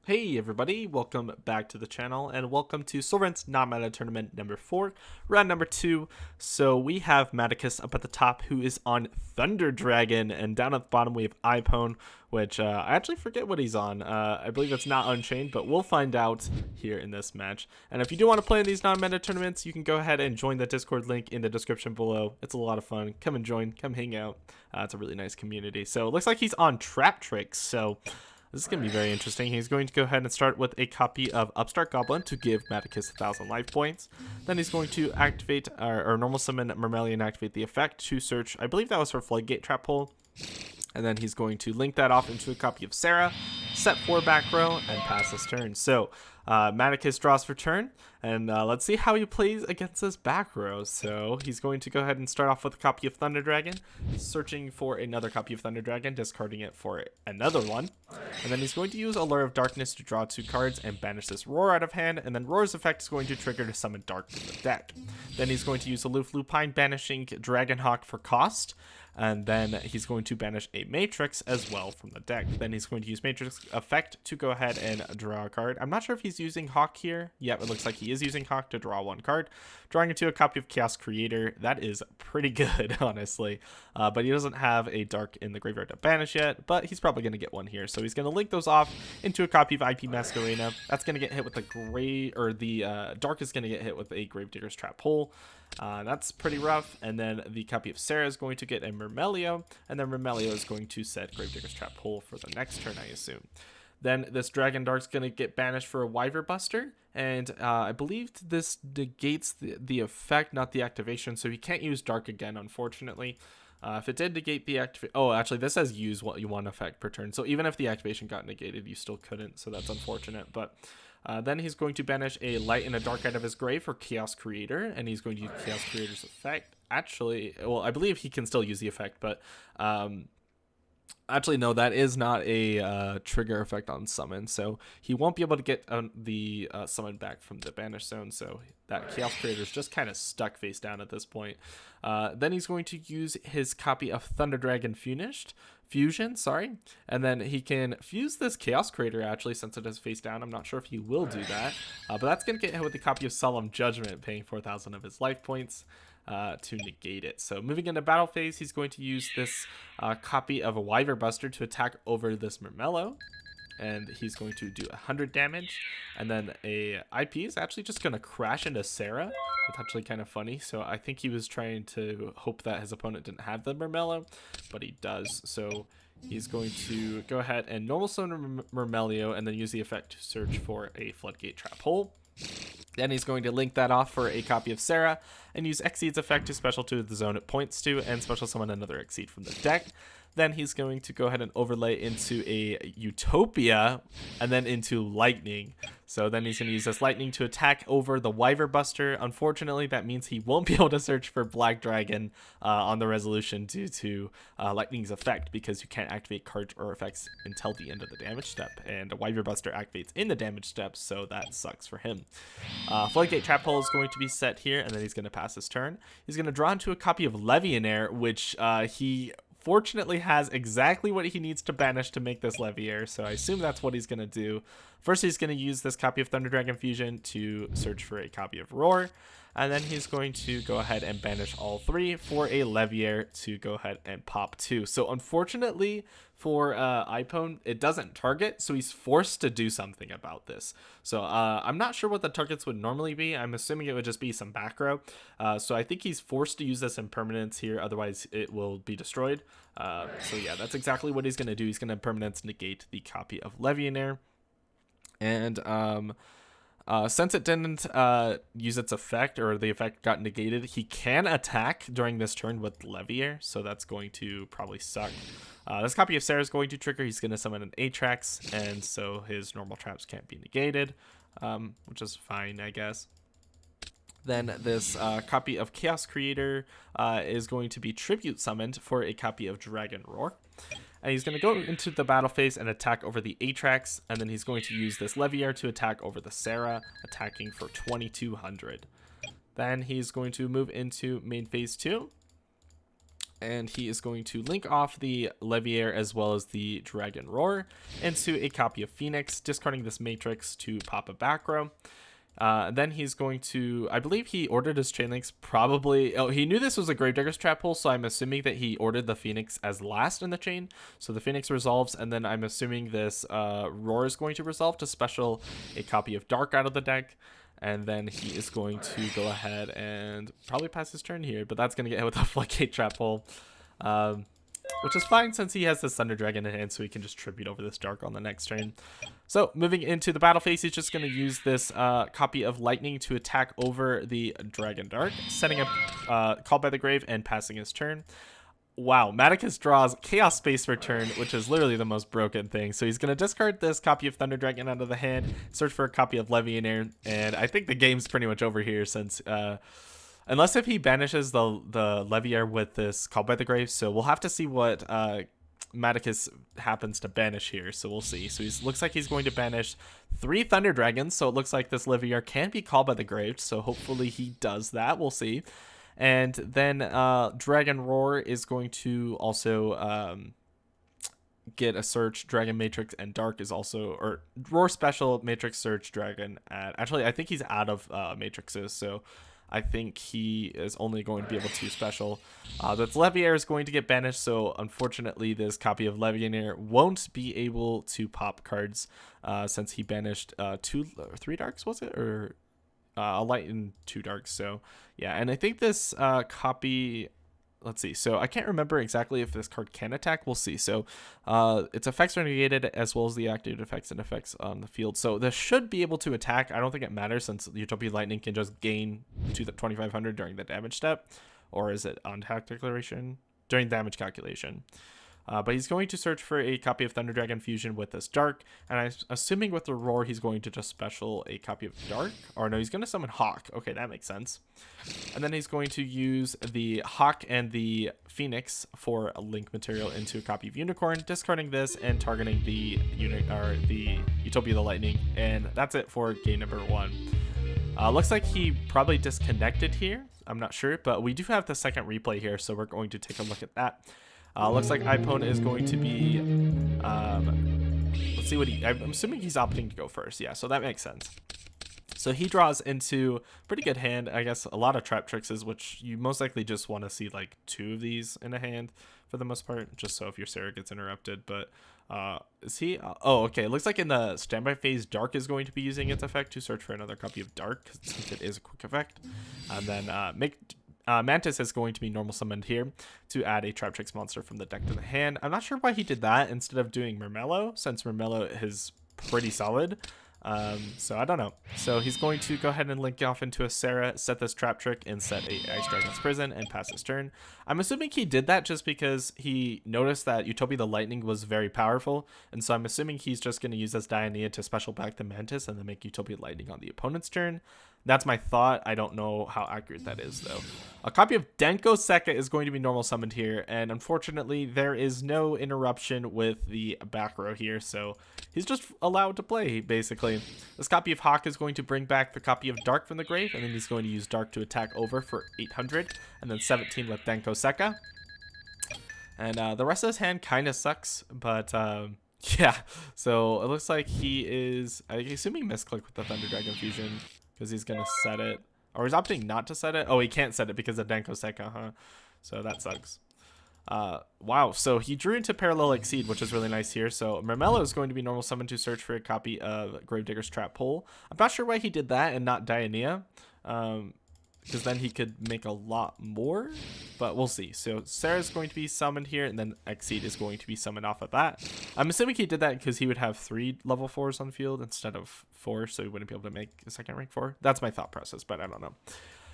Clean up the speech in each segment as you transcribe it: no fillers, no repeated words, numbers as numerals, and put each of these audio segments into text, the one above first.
Hey everybody, welcome back to the channel and welcome to Sovereign's non-meta tournament number 4, round number 2. So we have Maticus up at the top who is on Thunder Dragon, and down at the bottom we have iPone, which I actually forget what he's on. I believe it's not Unchained, but we'll find out here in this match. And if you do want to play in these non-meta tournaments, you can go ahead and join the Discord link in the description below. It's a lot of fun. Come and join, come hang out. It's a really nice community. So it looks like he's on Traptrix, so this is going to be very interesting. He's going to go ahead and start with a copy of Upstart Goblin to give Maticus 1,000 life points. Then he's going to activate or normal summon Mermelian and activate the effect to search. I believe that was for Floodgate Trap Hole. And then he's going to link that off into a copy of Sarah, set 4 back row, and pass his turn. So Maticus draws for turn, and let's see how he plays against this back row. So he's going to go ahead and start off with a copy of Thunder Dragon, searching for another copy of Thunder Dragon, discarding it for another one. And then he's going to use Allure of Darkness to draw 2 cards and banish this Roar out of hand, and then Roar's effect is going to trigger to summon Dark from the deck. Then he's going to use Aloof Lupine, banishing Dragonhawk for cost. And then he's going to banish a Matrix as well from the deck. Then he's going to use Matrix effect to go ahead and draw a card. I'm not sure if he's using Hawk here. Yep, it looks like he is using Hawk to draw 1 card. Drawing into a copy of Chaos Creator. That is pretty good, honestly. But he doesn't have a Dark in the graveyard to banish yet. But he's probably going to get one here. So he's going to link those off into a copy of IP Masquerena. That's going to get hit with the Dark is going to get hit with a Gravedigger's Trap Hole. That's pretty rough. And then the copy of Sarah is going to get a Mermelio, and then Mermelio is going to set Gravedigger's Trap Hole for the next turn, I assume. Then this Dragon Dark's going to get banished for a Wyver Buster, and I believe this negates the effect, not the activation, so he can't use Dark again, unfortunately. If it did negate the activation... Oh, actually, this says use what you want effect per turn, so even if the activation got negated, you still couldn't, so that's unfortunate, but... then he's going to banish a light and a dark out of his grave for Chaos Creator, and he's going to use Chaos Creator's effect. Actually, well, I believe he can still use the effect, but actually, no, that is not a trigger effect on summon, so he won't be able to get the summon back from the banish zone, so that Chaos Creator is just kind of stuck face down at this point. Then he's going to use his copy of Thunder Dragon Fusion, and then he can fuse this Chaos Creator, actually, since it is face down. I'm not sure if he will do that, but that's going to get hit with a copy of Solemn Judgment, paying 4,000 of his life points to negate it. So moving into battle phase, he's going to use this copy of a Wyver Buster to attack over this Mermello, and he's going to do 100 damage, and then a IP is actually just going to crash into Sarah. It's actually kind of funny, so I think he was trying to hope that his opponent didn't have the Mermello, but he does. So he's going to go ahead and normal summon Mermelio, and then use the effect to search for a Floodgate Trap Hole. Then he's going to link that off for a copy of Sarah, and use Exceed's effect to special to the zone it points to, and special summon another Exceed from the deck. Then he's going to go ahead and overlay into a Utopia, and then into Lightning. So then he's going to use this Lightning to attack over the Wyver Buster. Unfortunately, that means he won't be able to search for Black Dragon on the resolution due to Lightning's effect, because you can't activate cards or effects until the end of the damage step. And a Wyver Buster activates in the damage step, so that sucks for him. Floodgate Trap Hole is going to be set here, and then he's going to pass his turn. He's going to draw into a copy of Levianair, which he fortunately has exactly what he needs to banish to make this Leviair, so I assume that's what he's going to do. First, he's going to use this copy of Thunder Dragon Fusion to search for a copy of Roar, and then he's going to go ahead and banish all 3 for a Leviair to go ahead and pop 2. So unfortunately for iPone, it doesn't target, so he's forced to do something about this. So I'm not sure what the targets would normally be. I'm assuming it would just be some back row. So I think he's forced to use this impermanence here, otherwise it will be destroyed. So yeah, that's exactly what he's going to do. He's going to impermanence negate the copy of Levianair. And since it didn't use its effect, or the effect got negated, he can attack during this turn with Leviair, so that's going to probably suck. This copy of Sarah is going to trigger. He's going to summon an Atrax, and so his normal traps can't be negated, which is fine, I guess. Then this copy of Chaos Creator is going to be tribute summoned for a copy of Dragon Roar. And he's going to go into the battle phase and attack over the Atrax, and then he's going to use this Leviair to attack over the Sarah, attacking for 2,200. Then he's going to move into main phase 2. And he is going to link off the Leviair as well as the Dragon Roar into a copy of Phoenix, discarding this Matrix to pop a back row. Then he's going to, I believe he ordered his chain links probably, oh, he knew this was a Gravedigger's Trap Hole, so I'm assuming that he ordered the Phoenix as last in the chain. So the Phoenix resolves, and then I'm assuming this Roar is going to resolve to special a copy of Dark out of the deck. And then he is going to go ahead and probably pass his turn here, but that's going to get hit with a Floodgate Trap Hole, which is fine since he has this Thunder Dragon in hand, so he can just tribute over this Dark on the next turn. So moving into the battle phase, he's just going to use this copy of Lightning to attack over the Dragon Dark, setting up Called by the Grave and passing his turn. Wow, Maticus draws Chaos Space Return, which is literally the most broken thing. So he's going to discard this copy of Thunder Dragon out of the hand, search for a copy of Leviair, and I think the game's pretty much over here since, unless if he banishes the Leviair with this Called by the Grave, so we'll have to see what Maticus happens to banish here, so we'll see. So he looks like he's going to banish 3 Thunder Dragons, so it looks like this Leviair can be Called by the Grave, so hopefully he does that. We'll see. And then Dragon Roar is going to also get a Search, Dragon Matrix, and Dark is also, or Roar Special, Matrix, Search, Dragon. Actually, I think he's out of Matrixes, so I think he is only going to be able to special. But Leviair is going to get banished, so unfortunately this copy of Leviair won't be able to pop cards since he banished 3 Darks, was it? Or a light and 2 darks. So yeah, and I think this copy, let's see, so I can't remember exactly if this card can attack. We'll see. So its effects are negated as well as the activated effects and effects on the field, so this should be able to attack. I don't think it matters since Utopia Lightning can just gain to the 2500 during the damage step, or is it on attack declaration? During damage calculation. But he's going to search for a copy of Thunder Dragon Fusion with this Dark, and I'm assuming with the Roar he's going to just special a copy of Dark, or no, he's going to summon Hawk. Okay, that makes sense. And then he's going to use the Hawk and the Phoenix for a link material into a copy of Unicorn, discarding this and targeting the Utopia the Lightning, and that's it for game number 1. Looks like he probably disconnected here. I'm not sure, but we do have the second replay here, so we're going to take a look at that. Looks like iPone is going to be, let's see what I'm assuming he's opting to go first. Yeah, so that makes sense. So he draws into pretty good hand, I guess, a lot of Traptrixes, which you most likely just want to see like 2 of these in a hand for the most part, just so if your Sarah gets interrupted. But is he? Oh, okay. It looks like in the standby phase, Dark is going to be using its effect to search for another copy of Dark, since it is a quick effect. And then Mantis is going to be normal summoned here to add a Traptrix monster from the deck to the hand. I'm not sure why he did that instead of doing Mermello, since Mermello is pretty solid. So I don't know. So he's going to go ahead and link off into a Sarah, set this Trap Trick, and set a Ice Dragon's Prison and pass his turn. I'm assuming he did that just because he noticed that Utopia the Lightning was very powerful, and so I'm assuming he's just going to use this Dianea to special back the Mantis and then make Utopia Lightning on the opponent's turn. That's my thought. I don't know how accurate that is, though. A copy of Denko Sekka is going to be normal summoned here, and unfortunately, there is no interruption with the back row here, so he's just allowed to play, basically. This copy of Hawk is going to bring back the copy of Dark from the grave, and then he's going to use Dark to attack over for 800, and then 17 with Denko Sekka. And the rest of his hand kind of sucks, but yeah. So it looks like he is, I assume he misclicked with the Thunder Dragon Fusion, because he's going to set it. Or he's opting not to set it. Oh, he can't set it because of Denko Sekka, huh? So that sucks. Wow, so he drew into Parallel Exceed, which is really nice here. So Mermello is going to be normal summoned to search for a copy of Gravedigger's Trap Pole. I'm not sure why he did that and not Dianea. Because then he could make a lot more, but we'll see. So Sarah's going to be summoned here, and then Exceed is going to be summoned off of that. I'm assuming he did that because he would have 3 level 4s on field instead of 4, so he wouldn't be able to make a second rank 4. That's my thought process, but I don't know.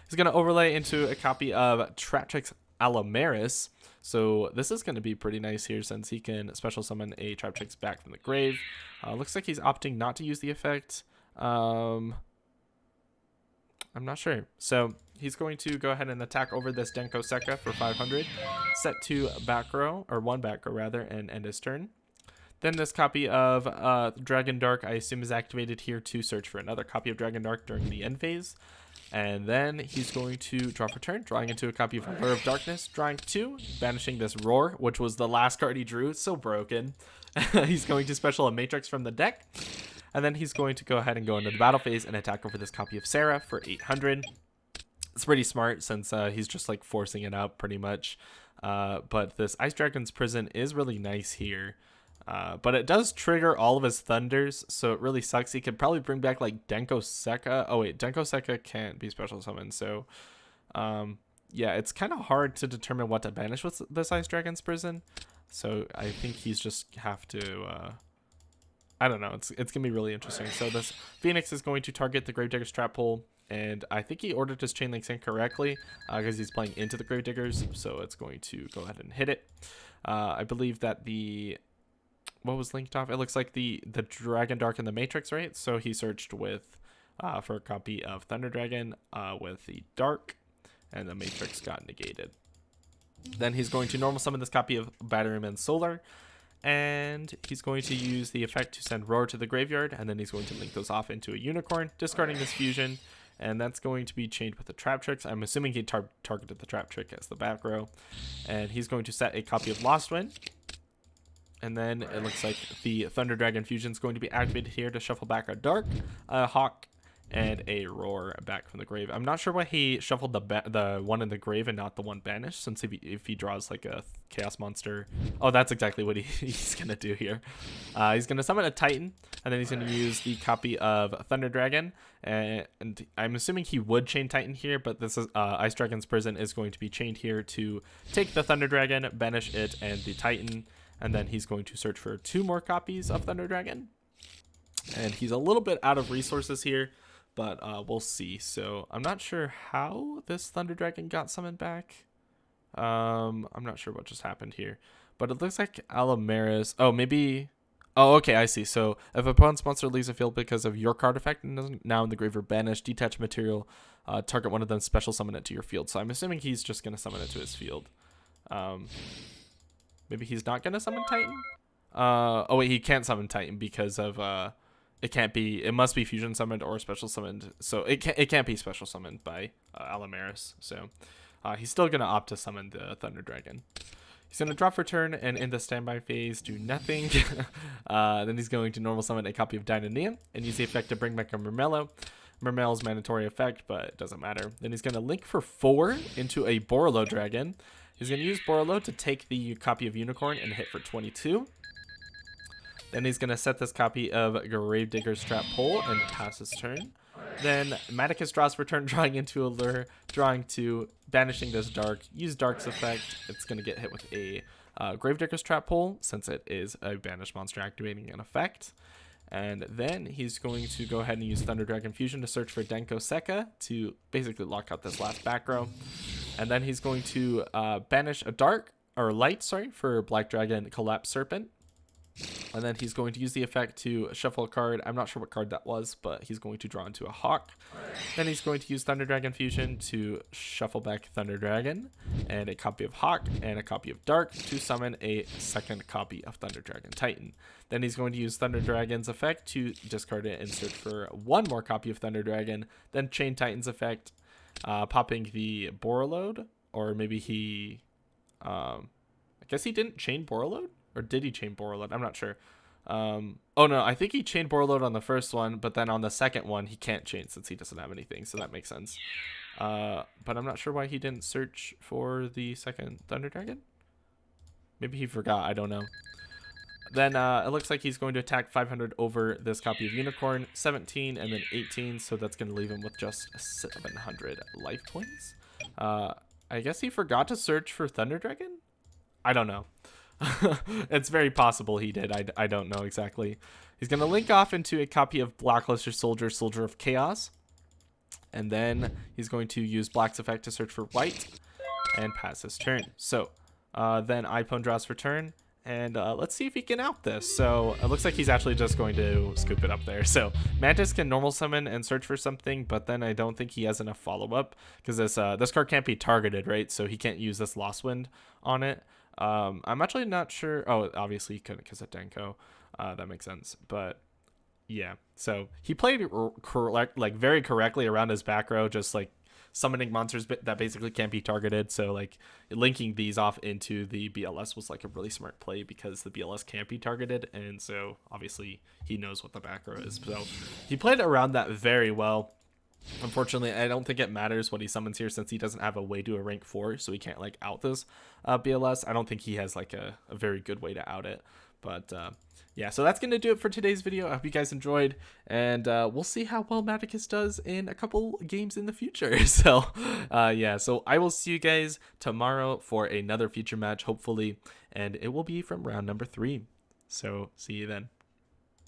He's going to overlay into a copy of Traptrix Allomeris. So this is going to be pretty nice here since he can special summon a Traptrix back from the grave. Looks like he's opting not to use the effect. I'm not sure. So he's going to go ahead and attack over this Denko Sekka for 500, set to back row, or 1 back row rather, and end his turn. Then this copy of Dragon Dark, I assume, is activated here to search for another copy of Dragon Dark during the end phase. And then he's going to draw for turn, drawing into a copy of Allure of Darkness, drawing 2, banishing this Roar, which was the last card he drew. It's so broken. He's going to special a Matrix from the deck. And then he's going to go ahead and go into the battle phase and attack over this copy of Sarah for 800. It's pretty smart since he's just like forcing it out pretty much. But this Ice Dragon's Prison is really nice here. But it does trigger all of his Thunders, so it really sucks. He could probably bring back like Denko Sekka. Oh wait, Denko Sekka can't be special summoned, so yeah, it's kind of hard to determine what to banish with this Ice Dragon's Prison. So I think he's just have to I don't know, it's gonna be really interesting. So this Phoenix is going to target the Gravedigger's Trap Hole, and I think he ordered his Chain Link Sync correctly because he's playing into the Gravediggers, so it's going to go ahead and hit it. I believe that what was linked off? It looks like the Dragon Dark and the Matrix, right? So he searched with for a copy of Thunder Dragon with the Dark, and the Matrix got negated. Then he's going to normal summon this copy of Batteryman Solar, and he's going to use the effect to send Roar to the graveyard, and then he's going to link those off into a Unicorn, discarding this fusion, and that's going to be chained with the Traptrix. I'm assuming he targeted the Traptrix as the back row, and he's going to set a copy of Lost Wind. And then it looks like the Thunder Dragon Fusion is going to be activated here to shuffle back a Dark, a Hawk, and a Roar back from the grave. I'm not sure why he shuffled the one in the grave and not the one banished, since if he draws like a Chaos Monster. Oh, that's exactly what he's going to do here. He's going to summon a Titan, and then he's going to use the copy of Thunder Dragon. And I'm assuming he would chain Titan here, but this is Ice Dragon's Prison is going to be chained here to take the Thunder Dragon, banish it, and the Titan. And then he's going to search for 2 more copies of Thunder Dragon. And he's a little bit out of resources here, but we'll see. So I'm not sure how this Thunder Dragon got summoned back. I'm not sure what just happened here. But it looks like Alamaris. Oh, maybe. Oh, okay, I see. So if opponent's monster leaves the field because of your card effect, and now in the grave or banish, detach material, target one of them, special summon it to your field. So I'm assuming he's just going to summon it to his field. Maybe he's not going to summon Titan? Oh, wait, he can't summon Titan because of, it must be fusion summoned or special summoned. So it can't be special summoned by Alamaris. So he's still going to opt to summon the Thunder Dragon. He's going to drop for turn and in the standby phase do nothing. Then he's going to normal summon a copy of Dynania and use the effect to bring back a Murmello. Murmello's mandatory effect, but it doesn't matter. Then he's going to link for 4 into a Borolo Dragon. He's going to use Borolo to take the copy of Unicorn and hit for 22. Then he's going to set this copy of Gravedigger's Trap Hole and pass his turn. Then Maticus draws for turn, drawing into Allure, drawing 2, banishing this Dark. Use Dark's effect. It's going to get hit with a Gravedigger's Trap Hole since it is a banished monster activating an effect. And then he's going to go ahead and use Thunder Dragon Fusion to search for Denko Sekka to basically lock out this last back row. And then he's going to banish a light, for Black Dragon Collapse Serpent. And then he's going to use the effect to shuffle a card. I'm not sure what card that was, but he's going to draw into a Hawk. Then he's going to use Thunder Dragon Fusion to shuffle back Thunder Dragon and a copy of Hawk and a copy of Dark to summon a second copy of Thunder Dragon Titan. Then he's going to use Thunder Dragon's effect to discard it and search for 1 more copy of Thunder Dragon. Then chain Titan's effect, popping the Boroload, or maybe he, I guess he didn't chain Boroload? Or did he chain Boroload? I'm not sure. Oh no, I think he chained Boroload on the first one, but then on the second one, he can't chain since he doesn't have anything, so that makes sense. But I'm not sure why he didn't search for the second Thunder Dragon. Maybe he forgot, I don't know. Then it looks like he's going to attack 500 over this copy of Unicorn, 17 and then 18, so that's going to leave him with just 700 life points. I guess he forgot to search for Thunder Dragon? I don't know. It's very possible he did. I don't know exactly. He's going to link off into a copy of Blackluster Soldier, Soldier of Chaos. And then he's going to use Black's effect to search for white and pass his turn. So then iPhone draws for turn. And let's see if he can out this. So it looks like he's actually just going to scoop it up there. So Mantis can normal summon and search for something, but then I don't think he has enough follow-up because this card can't be targeted, right? So he can't use this Lost Wind on it. I'm actually not sure. Oh, obviously he couldn't because of Denko. That makes sense. But Yeah. So he played correct, like very correctly around his back row, just like summoning monsters that basically can't be targeted. So like linking these off into the BLS was like a really smart play because the BLS can't be targeted, and so obviously he knows what the back row is. So he played around that very well. Unfortunately, I don't think it matters what he summons here since he doesn't have a way to a rank 4, so he can't like out this BLS. I don't think he has like a very good way to out it. But yeah, so that's going to do it for today's video. I hope you guys enjoyed, and we'll see how well Maticus does in a couple games in the future. So yeah, so I will see you guys tomorrow for another future match, hopefully, and it will be from round number 3. So see you then.